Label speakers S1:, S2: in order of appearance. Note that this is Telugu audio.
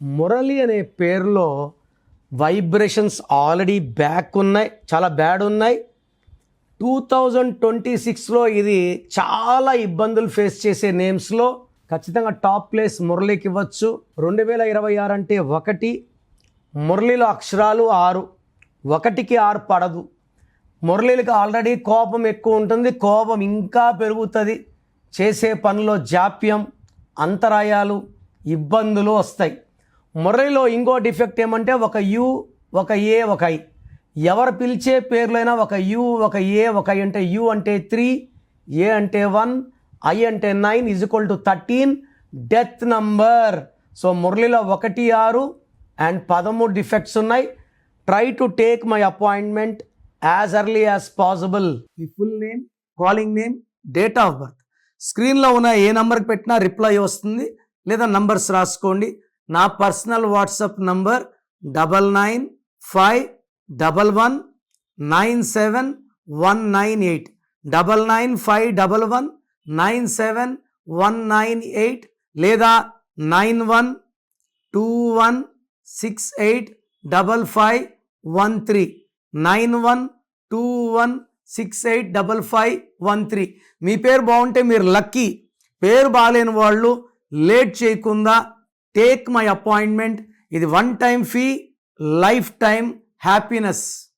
S1: మురళి అనే పేరులో వైబ్రేషన్స్ ఆల్రెడీ బ్యాక్ ఉన్నాయి, చాలా బ్యాడ్ ఉన్నాయి. 2026లో ఇది చాలా ఇబ్బందులు ఫేస్ చేసే నేమ్స్లో ఖచ్చితంగా టాప్ ప్లేస్ మురళికి ఇవ్వచ్చు. 2026 అంటే 1, మురళిలో అక్షరాలు 6, 1కి 6 పడదు. మురళికి ఆల్రెడీ కోపం ఎక్కువ ఉంటుంది, కోపం ఇంకా పెరుగుతుంది. చేసే పనిలో జాప్యం, అంతరాయాలు, ఇబ్బందులు వస్తాయి. మురళిలో ఇంకో డిఫెక్ట్ ఏమంటే ఒక యు, ఒక ఏ, ఒక ఐ. ఎవరు పిలిచే పేర్లైనా ఒక యు, ఒక ఏ, ఒక ఐ అంటే యు అంటే 3, ఏ అంటే 1, ఐ అంటే 9 = 13 డెత్ నంబర్. సో మురళిలో 1, 6 అండ్ 13 డిఫెక్ట్స్ ఉన్నాయి. Try to take my appointment as early as possible. మీ full name, calling name, date of birth స్క్రీన్లో ఉన్న ఏ నెంబర్కి పెట్టినా రిప్లై వస్తుంది, లేదా నంబర్స్ రాసుకోండి. నా పర్సనల్ వాట్సాప్ నంబర్ 9951197198 9951197198 లేదా 9121685513 9121685513. మీ పేరు బాగుంటే మీరు లక్కీ. పేరు బాగాలేని వాళ్ళు లేట్ చేయకుండా టేక్ మై అపాయింట్మెంట్. ఇది 1 time fee, life time happiness.